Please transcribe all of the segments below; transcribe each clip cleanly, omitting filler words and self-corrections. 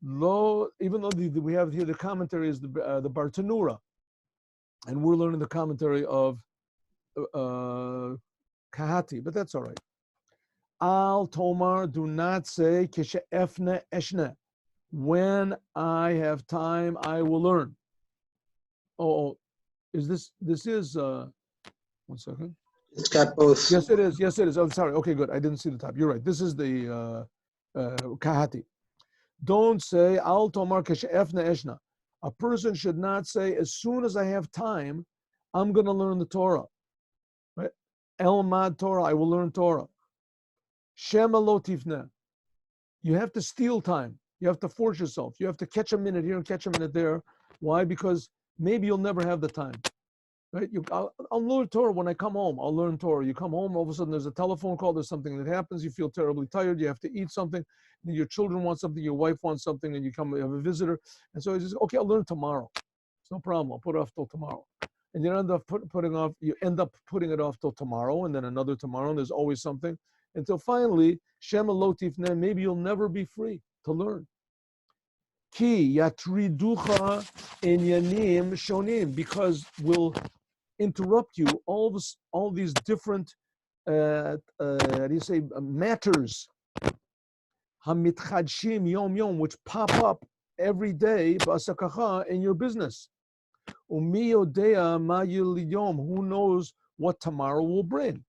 Lo, even though we have here the commentary is the Bartanura, and we're learning the commentary of Kahati, but that's all right. Al Tomar, do not say Kisha Eshne. When I have time, I will learn. Oh, is this is 1 second. It's got both. Yes, it is. Yes, it is. I'm sorry. Okay, good. I didn't see the top. You're right. This is the Kahati. Don't say Al Tomar Keshefna Eshna. A person should not say, as soon as I have time, I'm going to learn the Torah. Right? Elmad Torah, I will learn Torah. Shema lo tifne. You have to steal time. You have to force yourself. You have to catch a minute here and catch a minute there. Why? Because maybe you'll never have the time. Right? I'll learn Torah when I come home. I'll learn Torah. You come home, all of a sudden there's a telephone call, there's something that happens, you feel terribly tired, you have to eat something, your children want something, your wife wants something, and you have a visitor. And so you just, okay, I'll learn tomorrow. It's no problem. I'll put it off till tomorrow. And you end up putting it off till tomorrow, and then another tomorrow, and there's always something. Until finally, Shema lo tifne, maybe you'll never be free to learn. Ki yatriducha inyanim shonim, because we'll interrupt you all these different matters hamitchadshim yom yom, which pop up every day b'asakacha in your business. Umi yodea ma yom, who knows what tomorrow will bring.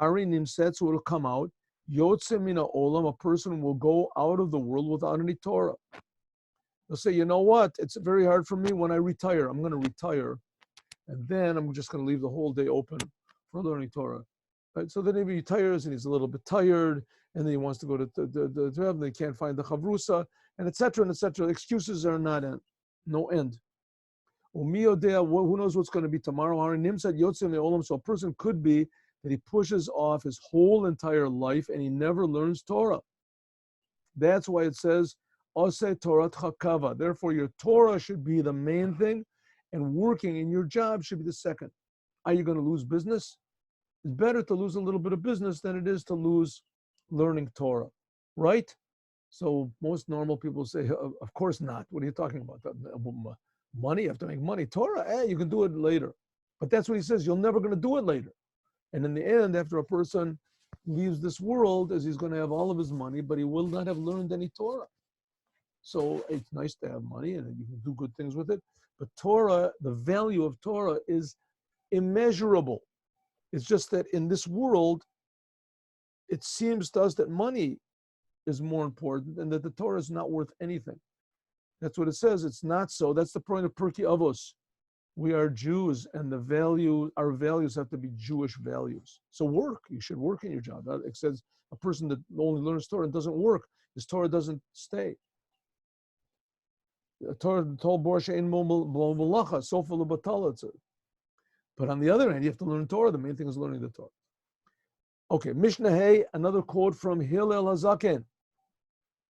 Harinim said, so it'll come out. Yotze mina olam, a person will go out of the world without any Torah. They'll say, you know what? It's very hard for me when I retire. I'm going to retire, and then I'm just going to leave the whole day open for learning Torah. Right? So then he retires, and he's a little bit tired, and then he wants to go to the and they can't find the chavrusa, and etc. and etc. Excuses are no end. Who knows what's going to be tomorrow? So a person could be that he pushes off his whole entire life and he never learns Torah. That's why it says, Ose Torah Chakava. Therefore, your Torah should be the main thing, and working in your job should be the second. Are you going to lose business? It's better to lose a little bit of business than it is to lose learning Torah, right? So most normal people say, of course not. What are you talking about? Money? You have to make money. Torah, you can do it later. But that's what he says. You're never going to do it later. And in the end, after a person leaves this world, as he's going to have all of his money, but he will not have learned any Torah. So it's nice to have money and you can do good things with it. But Torah, the value of Torah is immeasurable. It's just that in this world, it seems to us that money is more important and that the Torah is not worth anything. That's what it says. It's not so. That's the point of Pirkei Avos. We are Jews, and our values have to be Jewish values. So work. You should work in your job. It says a person that only learns Torah and doesn't work, his Torah doesn't stay. Torah told Borsha in Malacha, so full of batala. But on the other hand, you have to learn Torah. The main thing is learning the Torah. Okay, Mishnah Hay, another quote from Hillel HaZaken.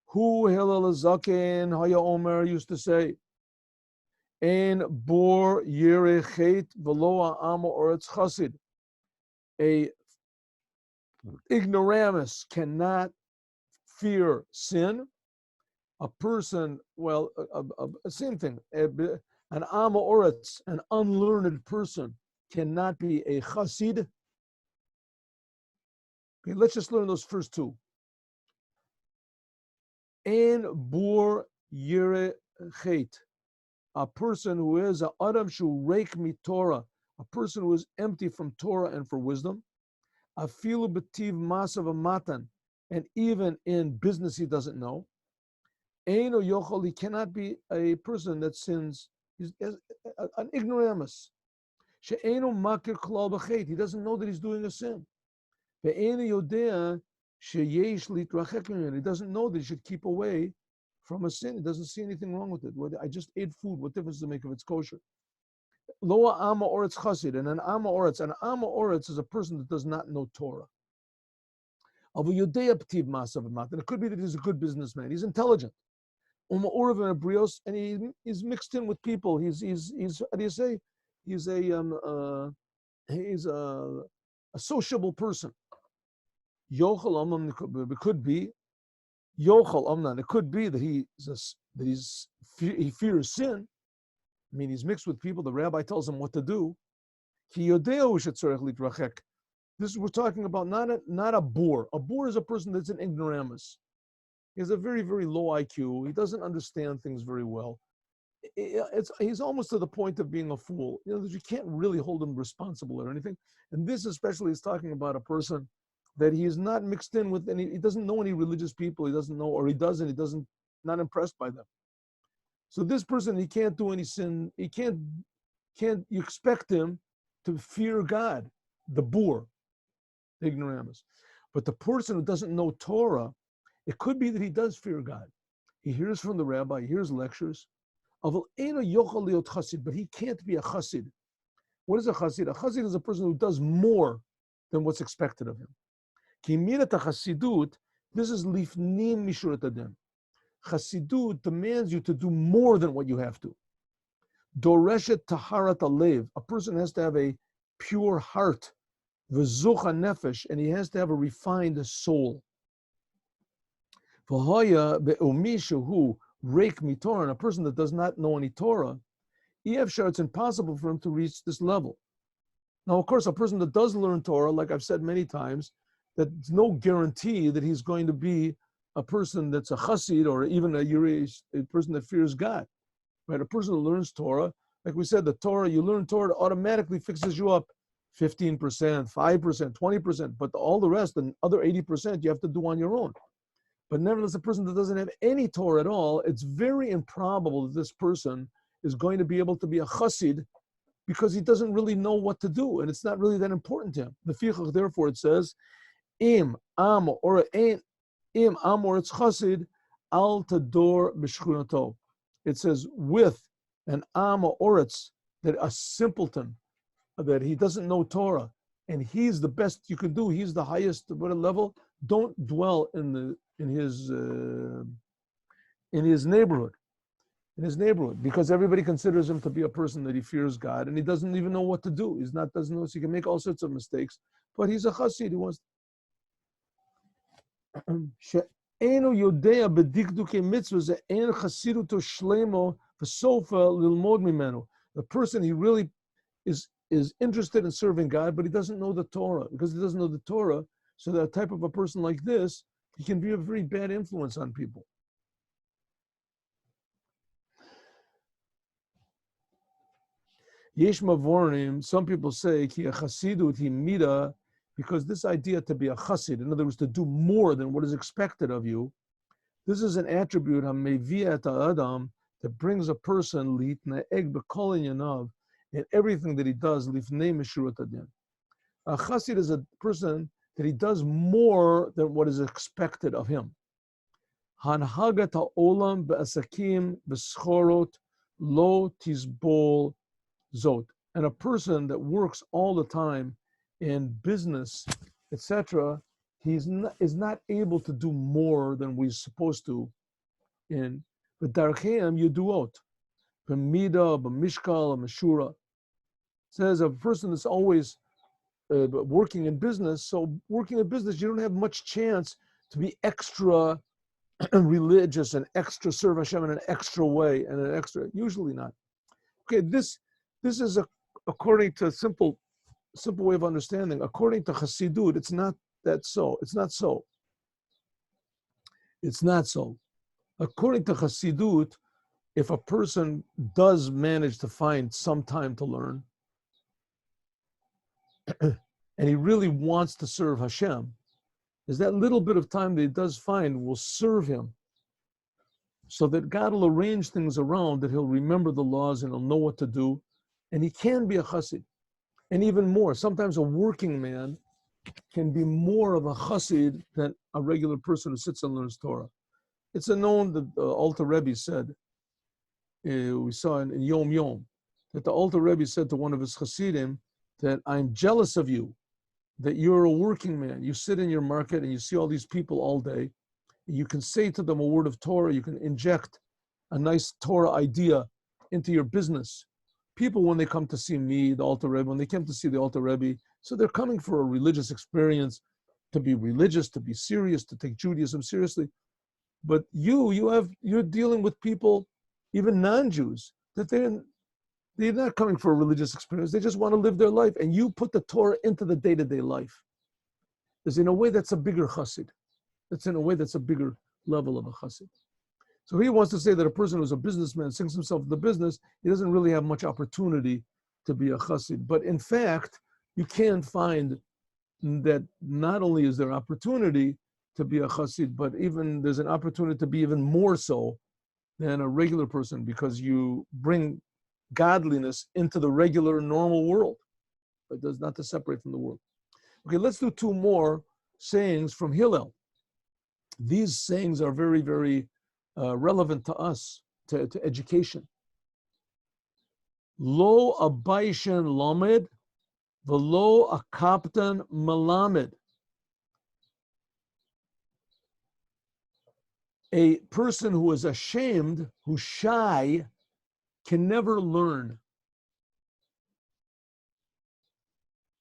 Who Hillel HaZaken, Haya Omer, used to say, Ein bor yirechet v'lo ha'am oretz chassid. A ignoramus cannot fear sin. A person, same thing. An am oretz, an unlearned person, cannot be a chassid. Okay, let's just learn those first two. Ein bor yirechet. A person who is a adam shu reik mi Torah, a person who is empty from Torah and for wisdom, afilu b'tiv masav matan, and even in business he doesn't know. Eino yochol, he cannot be a person that sins. He's an ignoramus. She'eino makir klal b'chet, he doesn't know that he's doing a sin. Ve'eino yodea sheyesh litrachek minyan, he doesn't know that he should keep away from a sin. He doesn't see anything wrong with it. I just ate food. What difference does it make if it's kosher? Loa ama oretz chassid, and an ama oretz is a person that does not know Torah. Avu yodea p'tiv masav matan. It could be that he's a good businessman. He's intelligent. Uma'urav and abrios, and he's mixed in with people. He's how do you say? He's a sociable person. Yochel amam, it could be Yochel Amnan. It could be that he fears sin. I mean, he's mixed with people. The rabbi tells him what to do. Ki yodeu shetzorech litrachek. This is, we're talking about not a boor. A boor is a person that's an ignoramus. He has a very, very low IQ. He doesn't understand things very well. He's almost to the point of being a fool. You know, you can't really hold him responsible or anything. And this especially is talking about a person that he is not mixed in with any, he doesn't know any religious people. He doesn't know, or he doesn't, not impressed by them. So this person, he can't do any sin. He can't you expect him to fear God, the boor, the ignoramus. But the person who doesn't know Torah, it could be that he does fear God. He hears from the rabbi, he hears lectures. But he can't be a chassid. What is a chassid? A chassid is a person who does more than what's expected of him. This is lifnim mishurat adem. Chassidut demands you to do more than what you have to. Doreshet taharat alev. A person has to have a pure heart, v'zucha nefesh, and he has to have a refined soul. V'hoya be'umishu hu reik mitorah, and a person that does not know any Torah, it's impossible for him to reach this level. Now, of course, a person that does learn Torah, like I've said many times, that's no guarantee that he's going to be a person that's a chassid or even a person that fears God. Right? A person who learns Torah, like we said, the Torah, you learn Torah, it automatically fixes you up 15%, 5%, 20%, but all the rest, the other 80%, you have to do on your own. But nevertheless, a person that doesn't have any Torah at all, it's very improbable that this person is going to be able to be a chassid because he doesn't really know what to do, and it's not really that important to him. The fichach, therefore, it says, im am or it's chassid al tador b'shchunato. It says with an am or it's that a simpleton, that he doesn't know Torah, and he's the best you can do. He's the highest level. Don't dwell in his neighborhood. In his neighborhood, because everybody considers him to be a person that he fears God, and he doesn't even know what to do. Doesn't know, so he can make all sorts of mistakes. But he's a chassid. He wants. The person, he really is interested in serving God, but he doesn't know the Torah. Because he doesn't know the Torah, so that type of a person like this, he can be a very bad influence on people. Yesh Mavornim, some people say, ki a chassidut hi mida, because this idea to be a chassid, in other words, to do more than what is expected of you, this is an attribute, ha-mevi'at ha'adam, that brings a person, litna'eg b'kol inyanav, in everything that he does, lifnei meshurat adin. A chassid is a person that he does more than what is expected of him. Hanhagat ha'olam be'asakim b'schorot lo tizbol zot. And a person that works all the time in business, etc., is not able to do more than we're supposed to in v'darcheim yuduot, b'mida, b'mishkal, b'meshura. Says a person that's always working in business, so working in business, you don't have much chance to be extra religious and extra serve Hashem in an extra way and an extra, usually not. Okay, this is according to simple way of understanding. According to Chassidut, it's not that so. It's not so. It's not so. According to Chassidut, if a person does manage to find some time to learn, and he really wants to serve Hashem, is that little bit of time that he does find will serve him, so that God will arrange things around that he'll remember the laws and he'll know what to do, and he can be a chassid. And even more, sometimes a working man can be more of a chassid than a regular person who sits and learns Torah. It's a known that the Alter Rebbe said, we saw in Yom Yom, that the Alter Rebbe said to one of his chassidim that I'm jealous of you, that you're a working man. You sit in your market and you see all these people all day. You can say to them a word of Torah, you can inject a nice Torah idea into your business. People, when they come to see me, the Alter Rebbe, when they come to see the Alter Rebbe, so they're coming for a religious experience, to be religious, to be serious, to take Judaism seriously. But you're dealing with people, even non-Jews, that they're not coming for a religious experience. They just want to live their life. And you put the Torah into the day-to-day life. Because in a way, that's a bigger chassid. That's in a way, that's a bigger level of a chassid. So he wants to say that a person who's a businessman, sinks himself in the business, he doesn't really have much opportunity to be a chassid. But in fact, you can find that not only is there opportunity to be a chassid, but even there's an opportunity to be even more so than a regular person, because you bring godliness into the regular, normal world. But does not to separate from the world. Okay, let's do two more sayings from Hillel. These sayings are very, very relevant to us, to education. Lo abaishan lamed, velo akaptan malamed. A person who is ashamed, who's shy, can never learn.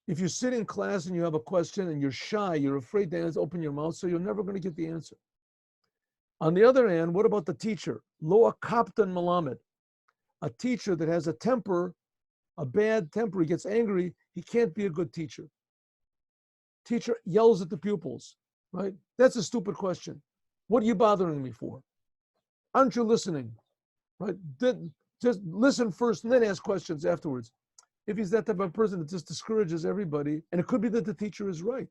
If you sit in class and you have a question and you're shy, you're afraid to open your mouth, so you're never going to get the answer. On the other hand, what about the teacher? Lo akaptan malamed. A teacher that has a temper, a bad temper, he gets angry, he can't be a good teacher. Teacher yells at the pupils, right? That's a stupid question. What are you bothering me for? Aren't you listening? Right? Just listen first and then ask questions afterwards. If he's that type of person that just discourages everybody, and it could be that the teacher is right.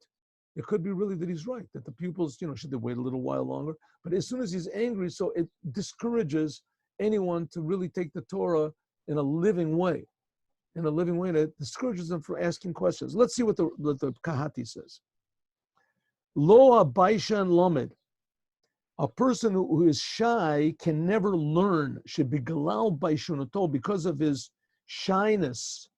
It could be really that he's right, that the pupils, should they wait a little while longer? But as soon as he's angry, so it discourages anyone to really take the Torah in a living way. In a living way that discourages them from asking questions. Let's see what the Kahati says. Lo abaishan lamed. A person who is shy can never learn. Should be galal baishunato, because of his shyness.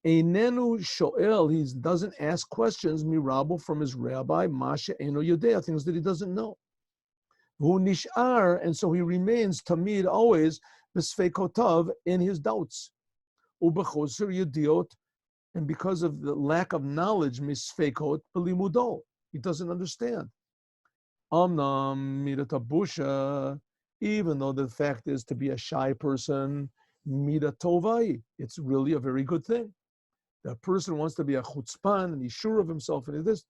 Einenu shoel, he doesn't ask questions, mirabo, from his rabbi, masha eno yodea, things that he doesn't know. Hu nishar, and so he remains tamid, always, besfeikotav, in his doubts. Ubechoser yediot, and because of the lack of knowledge, misfeikot belimudo, he doesn't understand. Amnam midatabusha, even though the fact is to be a shy person, midatovai, it's really a very good thing. That person wants to be a chutzpan and he's sure of himself, and this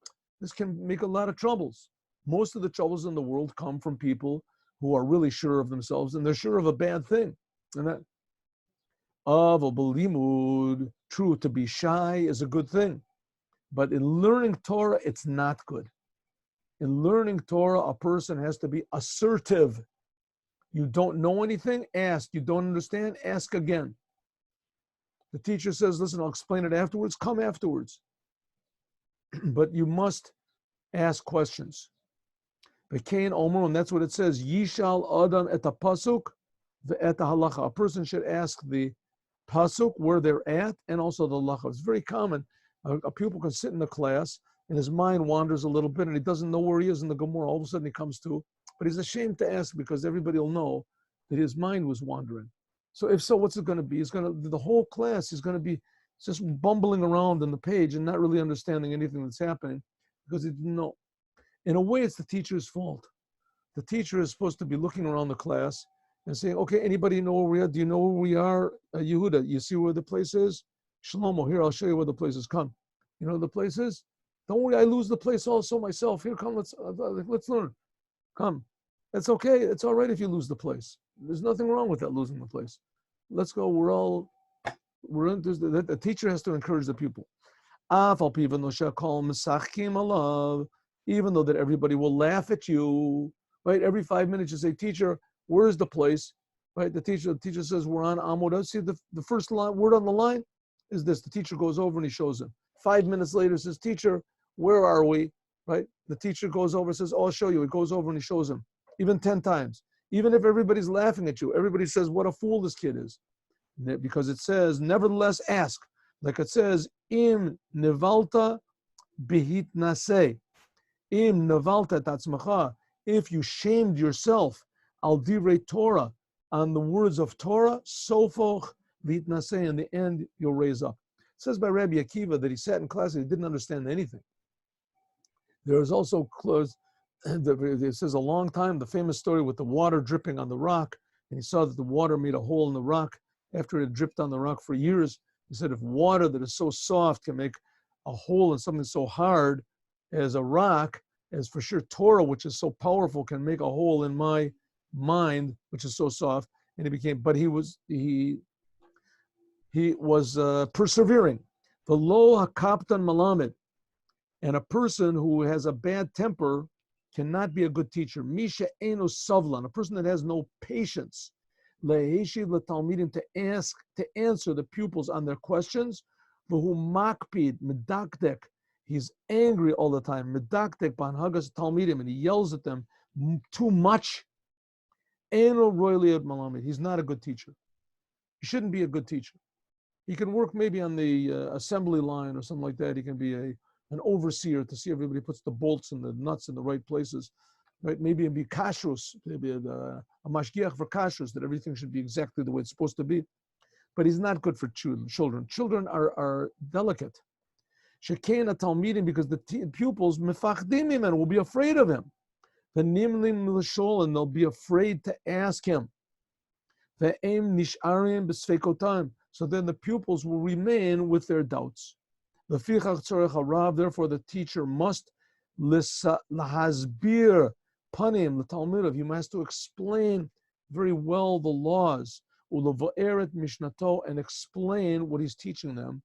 can make a lot of troubles. Most of the troubles in the world come from people who are really sure of themselves and they're sure of a bad thing. And that avalimud, true, to be shy is a good thing. But in learning Torah, it's not good. In learning Torah, a person has to be assertive. You don't know anything, ask. You don't understand, ask again. The teacher says, listen, I'll explain it afterwards, come afterwards. But you must ask questions. Bekain Omer, and that's what it says, Yishal Adam et pasuk ve'et halacha. A person should ask the pasuk, where they're at, and also the halacha. It's very common. A pupil can sit in the class, and his mind wanders a little bit, and he doesn't know where he is in the Gemara. All of a sudden he comes to, but he's ashamed to ask because everybody will know that his mind was wandering. So if so, what's it going to be? The whole class is going to be just bumbling around on the page and not really understanding anything that's happening because he didn't know. In a way, it's the teacher's fault. The teacher is supposed to be looking around the class and saying, okay, anybody know where we are? Do you know where we are? Yehuda, you see where the place is? Shlomo, here, I'll show you where the place is. Come. You know where the place is? Don't worry, I lose the place also myself. Here, come, let's learn. Come. It's okay. It's all right if you lose the place. There's nothing wrong with that, losing the place. Let's go. The teacher has to encourage the pupil. Even though that everybody will laugh at you, right? Every 5 minutes you say, teacher, where's the place? Right? The teacher says, we're on Amud. See, the first word on the line is this. The teacher goes over and he shows him. 5 minutes later says, teacher, where are we? Right? The teacher goes over and says, oh, I'll show you. He goes over and he shows him. Even 10 times. Even if everybody's laughing at you, everybody says, what a fool this kid is. Because it says, nevertheless ask. Like it says, im nevalta bihit naseh. Im nevalta tatzmacha. If you shamed yourself, al divrei Torah, on the words of Torah, sofoch bihit naseh. In the end, you'll raise up. It says by Rabbi Akiva that he sat in class and he didn't understand anything. There is also It says a long time, the famous story with the water dripping on the rock, and he saw that the water made a hole in the rock after it had dripped on the rock for years. He said, if water that is so soft can make a hole in something so hard as a rock, as for sure Torah, which is so powerful, can make a hole in my mind, which is so soft. And he was persevering. The lo hakaptan malamed, and a person who has a bad temper cannot be a good teacher. Misha eno savlan, a person that has no patience. Leheshiv letalmidim, to answer the pupils on their questions. V'hu makpid medakdek, he's angry all the time. Medakdek b'hanhagas talmidim, and he yells at them too much. Eno roiliad malamid, he's not a good teacher. He shouldn't be a good teacher. He can work maybe on the assembly line or something like that. He can be an overseer to see everybody puts the bolts and the nuts in the right places, right? Maybe be kashrus, maybe a mashgiach for kashrus, that everything should be exactly the way it's supposed to be. But he's not good for children. Children are delicate. Shekena talmidim, because the pupils mefachdim him and will be afraid of him. The nimlim l'shol, and they'll be afraid to ask him. The aim nisharim b'sfeikotam, so then the pupils will remain with their doubts. Lefichach tzorech harav, therefore the teacher must lahasbir panim l'talmidav, he has to explain very well the laws, ulevo'eret mishnato, and explain what he's teaching them,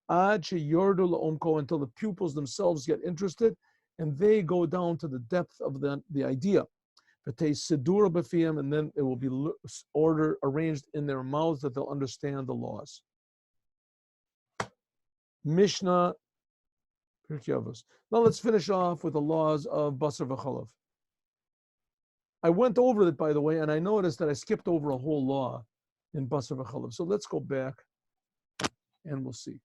ad sheyordu la'omko, until the pupils themselves get interested and they go down to the depth of the idea. And then it will be arranged in their mouths that they'll understand the laws. Mishnah, Pirkei Avos. Now let's finish off with the laws of Basar v'Chalav. I went over it, by the way, and I noticed that I skipped over a whole law in Basar v'Chalav. So let's go back and we'll see.